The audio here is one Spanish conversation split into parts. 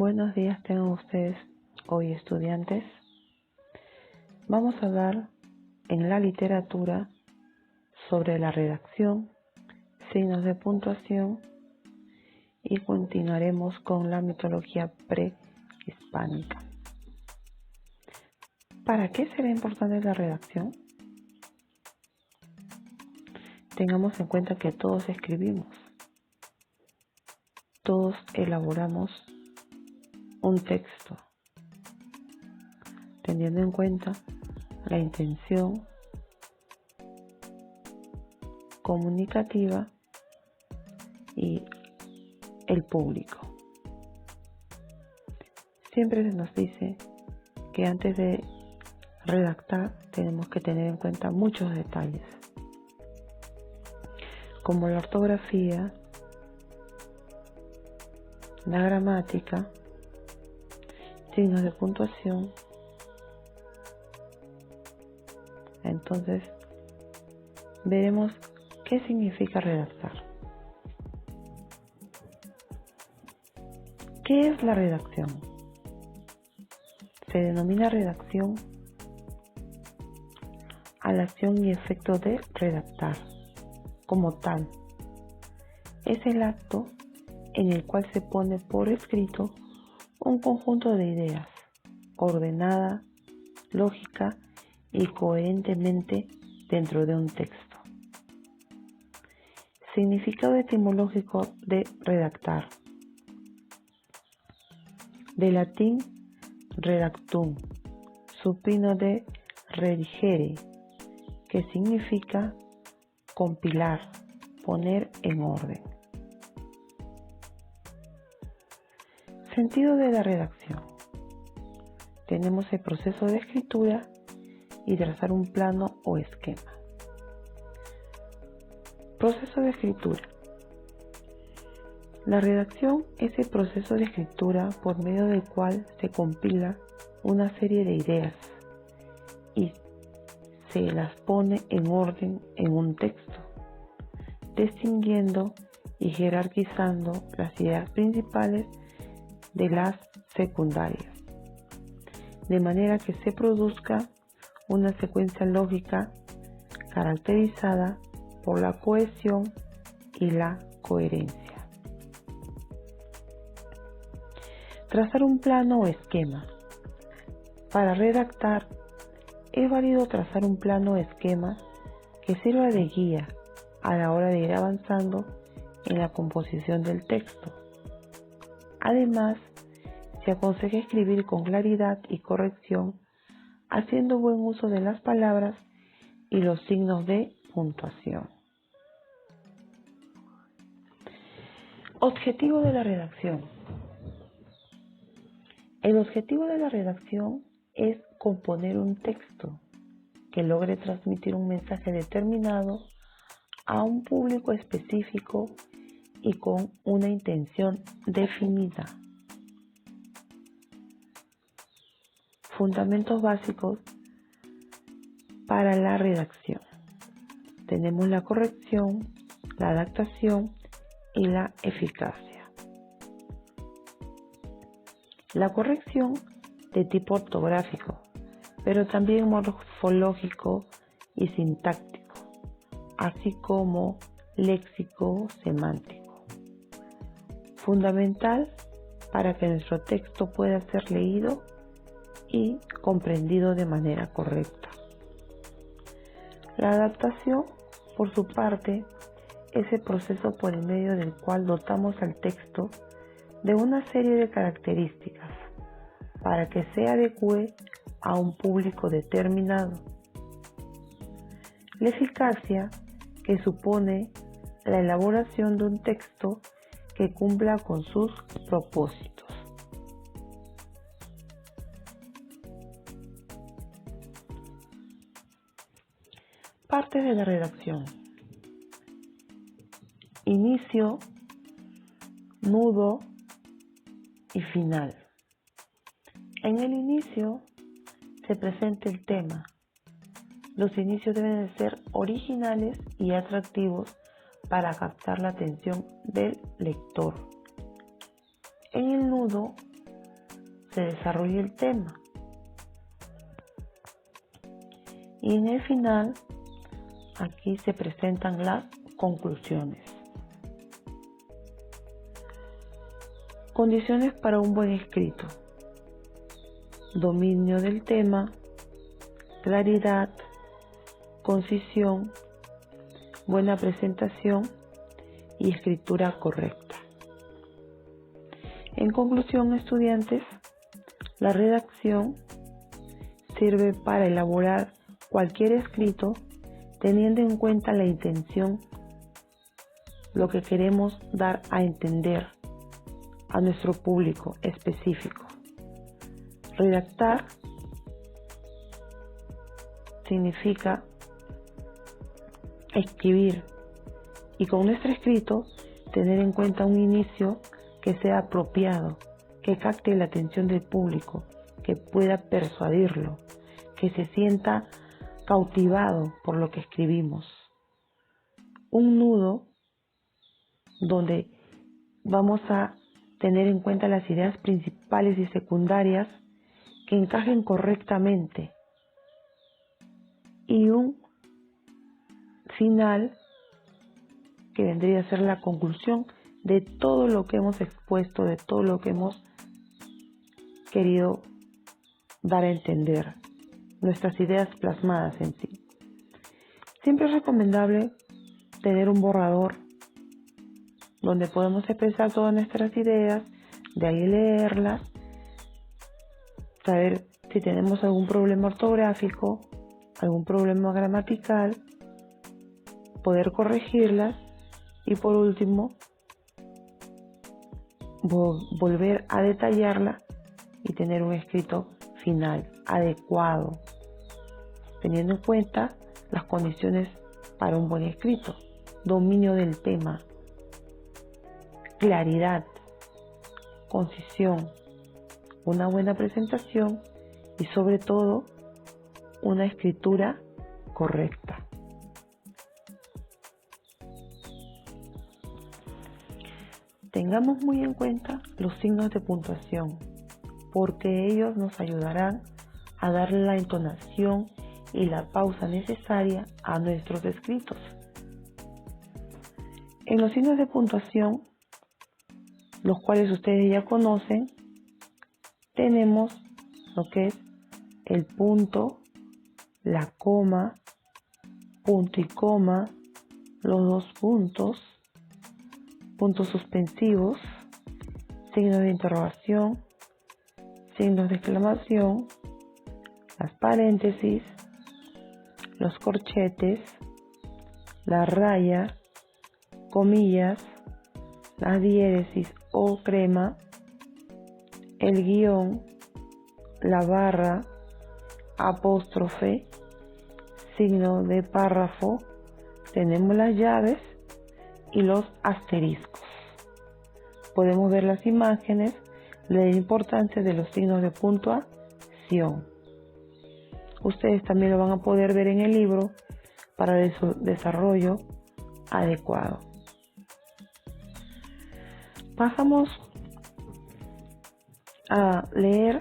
Buenos días tengan ustedes hoy, estudiantes. Vamos a hablar en la literatura sobre la redacción, signos de puntuación y continuaremos con la mitología prehispánica. ¿Para qué será importante la redacción? Tengamos en cuenta que todos escribimos, todos elaboramos un texto, teniendo en cuenta la intención comunicativa y el público. Siempre se nos dice que antes de redactar tenemos que tener en cuenta muchos detalles, como la ortografía, la gramática, signos de puntuación. Entonces, veremos qué significa redactar. ¿Qué es la redacción? Se denomina redacción a la acción y efecto de redactar. Como tal, es el acto en el cual se pone por escrito un conjunto de ideas, ordenada, lógica y coherentemente dentro de un texto. Significado etimológico de redactar. De latín redactum, supino de redigere, que significa compilar, poner en orden. Sentido de la redacción. Tenemos el proceso de escritura y trazar un plano o esquema. Proceso de escritura. La redacción es el proceso de escritura por medio del cual se compila una serie de ideas y se las pone en orden en un texto, distinguiendo y jerarquizando las ideas principales de las secundarias, de manera que se produzca una secuencia lógica caracterizada por la cohesión y la coherencia. Trazar un plano o esquema. Para redactar, es válido trazar un plano o esquema que sirva de guía a la hora de ir avanzando en la composición del texto. Además, se aconseja escribir con claridad y corrección, haciendo buen uso de las palabras y los signos de puntuación. Objetivo de la redacción. El objetivo de la redacción es componer un texto que logre transmitir un mensaje determinado a un público específico y con una intención definida. Fundamentos básicos para la redacción. Tenemos la corrección, la adaptación y la eficacia. La corrección de tipo ortográfico, pero también morfológico y sintáctico, así como léxico semántico. Fundamental para que nuestro texto pueda ser leído y comprendido de manera correcta. La adaptación, por su parte, es el proceso por el medio del cual dotamos al texto de una serie de características para que se adecue a un público determinado. La eficacia, que supone la elaboración de un texto que cumpla con sus propósitos. Partes de la redacción. Inicio, nudo y final. En el inicio se presenta el tema. Los inicios deben de ser originales y atractivos para captar la atención del lector. En el nudo se desarrolla el tema. Y en el final, aquí se presentan las conclusiones. Condiciones para un buen escrito: dominio del tema, claridad, concisión, buena presentación y escritura correcta. En conclusión, estudiantes, la redacción sirve para elaborar cualquier escrito teniendo en cuenta la intención, lo que queremos dar a entender a nuestro público específico. Redactar significa escribir y con nuestro escrito tener en cuenta un inicio que sea apropiado, que capte la atención del público, que pueda persuadirlo, que se sienta cautivado por lo que escribimos. Un nudo donde vamos a tener en cuenta las ideas principales y secundarias que encajen correctamente. Y un final que vendría a ser la conclusión de todo lo que hemos expuesto, de todo lo que hemos querido dar a entender, nuestras ideas plasmadas en sí. Siempre es recomendable tener un borrador donde podemos expresar todas nuestras ideas, de ahí leerlas, saber si tenemos algún problema ortográfico, algún problema gramatical, poder corregirlas y por último volver a detallarla y tener un escrito final adecuado, teniendo en cuenta las condiciones para un buen escrito: dominio del tema, claridad, concisión, una buena presentación y sobre todo una escritura correcta. Tengamos muy en cuenta los signos de puntuación, porque ellos nos ayudarán a darle la entonación y la pausa necesaria a nuestros escritos. En los signos de puntuación, los cuales ustedes ya conocen, tenemos lo que es el punto, la coma, punto y coma, los dos puntos, puntos suspensivos, signos de interrogación, signos de exclamación, las paréntesis, los corchetes, la raya, comillas, la diéresis o crema, el guión, la barra, apóstrofe, signo de párrafo, tenemos las llaves y los asteriscos. Podemos ver las imágenes de la importancia de los signos de puntuación. Ustedes también lo van a poder ver en el libro para su desarrollo adecuado. Pasamos a leer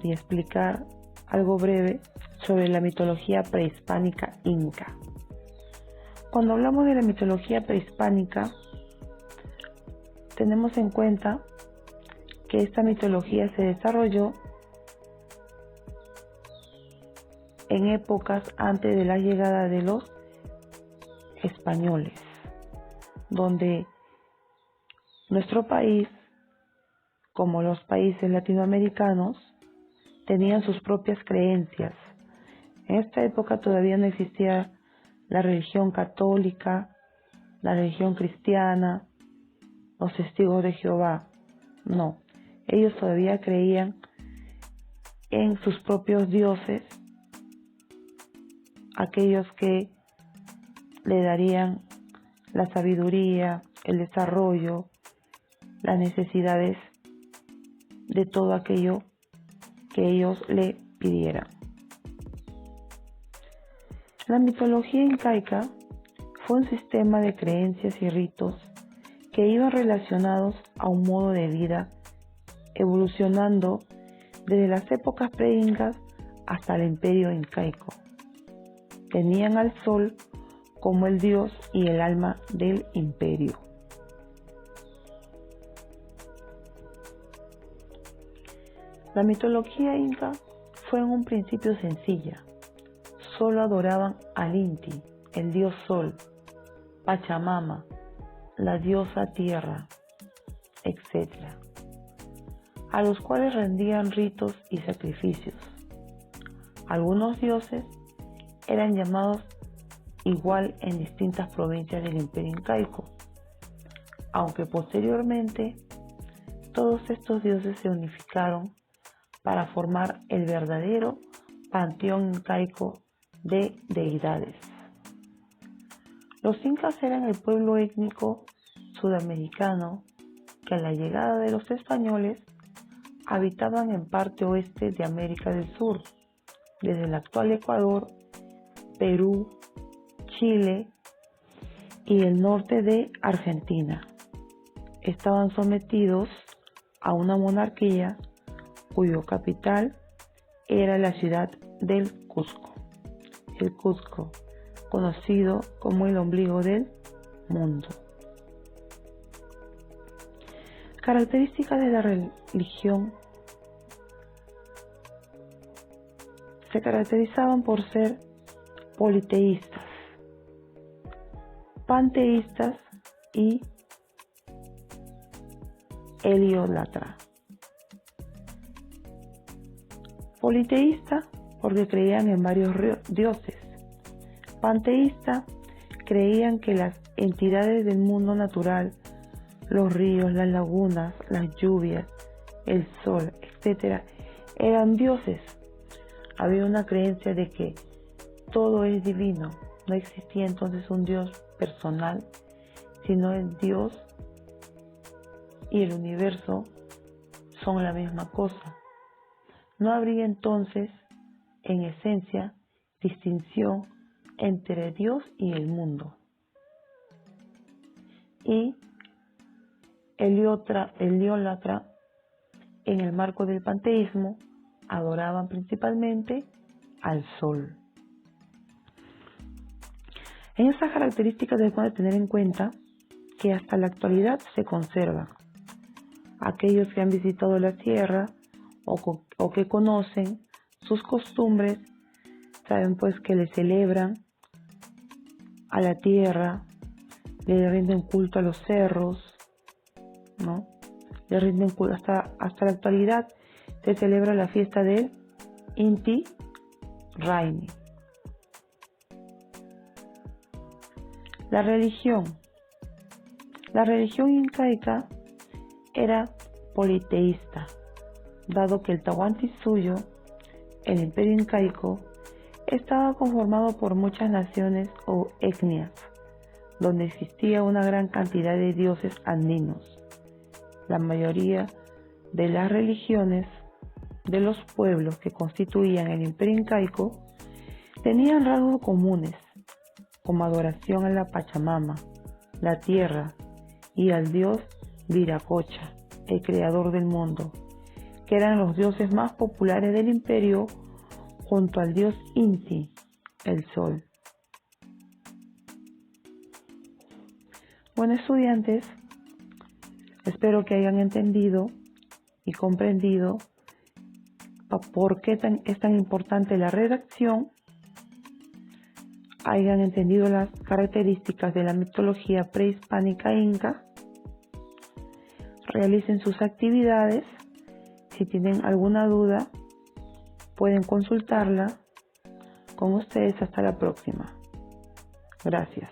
y explicar algo breve sobre la mitología prehispánica inca. Cuando hablamos de la mitología prehispánica, tenemos en cuenta que esta mitología se desarrolló en épocas antes de la llegada de los españoles, donde nuestro país, como los países latinoamericanos, tenían sus propias creencias. En esta época todavía no existía la religión católica, la religión cristiana, los testigos de Jehová. No, ellos todavía creían en sus propios dioses, aquellos que le darían la sabiduría, el desarrollo, las necesidades de todo aquello que ellos le pidieran. La mitología incaica fue un sistema de creencias y ritos que iban relacionados a un modo de vida evolucionando desde las épocas pre-incas hasta el imperio incaico. Tenían al sol como el dios y el alma del imperio. La mitología inca fue en un principio sencilla. Solo adoraban al Inti, el dios sol, Pachamama, la diosa tierra, etc., a los cuales rendían ritos y sacrificios. Algunos dioses eran llamados igual en distintas provincias del imperio incaico, aunque posteriormente todos estos dioses se unificaron para formar el verdadero panteón incaico de deidades. Los incas eran el pueblo étnico sudamericano que a la llegada de los españoles habitaban en parte oeste de América del Sur, desde el actual Ecuador, Perú, Chile y el norte de Argentina. Estaban sometidos a una monarquía cuyo capital era la ciudad del Cusco. El Cusco, conocido como el ombligo del mundo. Características de la religión. Se caracterizaban por ser politeístas, panteístas y heliólatra. Politeísta porque creían en varios dioses. Panteísta creían que las entidades del mundo natural, los ríos, las lagunas, las lluvias, el sol, etc., eran dioses. Había una creencia de que todo es divino. No existía entonces un Dios personal, sino el Dios y el universo son la misma cosa. No habría entonces, en esencia, distinción entre Dios y el mundo. Y heliólatra, en el marco del panteísmo, adoraban principalmente al sol. En estas características debemos de tener en cuenta que hasta la actualidad se conservan. Aquellos que han visitado la tierra o que conocen sus costumbres, saben pues que le celebran a la tierra, le rinden culto a los cerros, ¿no? Le rinden culto hasta la actualidad. Se celebra la fiesta del Inti Raymi. La religión incaica era politeísta, dado que el Tahuantinsuyo, el imperio incaico, estaba conformado por muchas naciones o etnias, donde existía una gran cantidad de dioses andinos. La mayoría de las religiones de los pueblos que constituían el imperio incaico tenían rasgos comunes, como adoración a la Pachamama, la tierra, y al dios Viracocha, el creador del mundo, que eran los dioses más populares del imperio junto al dios Inti, el sol. Bueno, estudiantes, espero que hayan entendido y comprendido por qué es tan importante la redacción, hayan entendido las características de la mitología prehispánica inca, realicen sus actividades. Si tienen alguna duda, pueden consultarla con ustedes. Hasta la próxima. Gracias.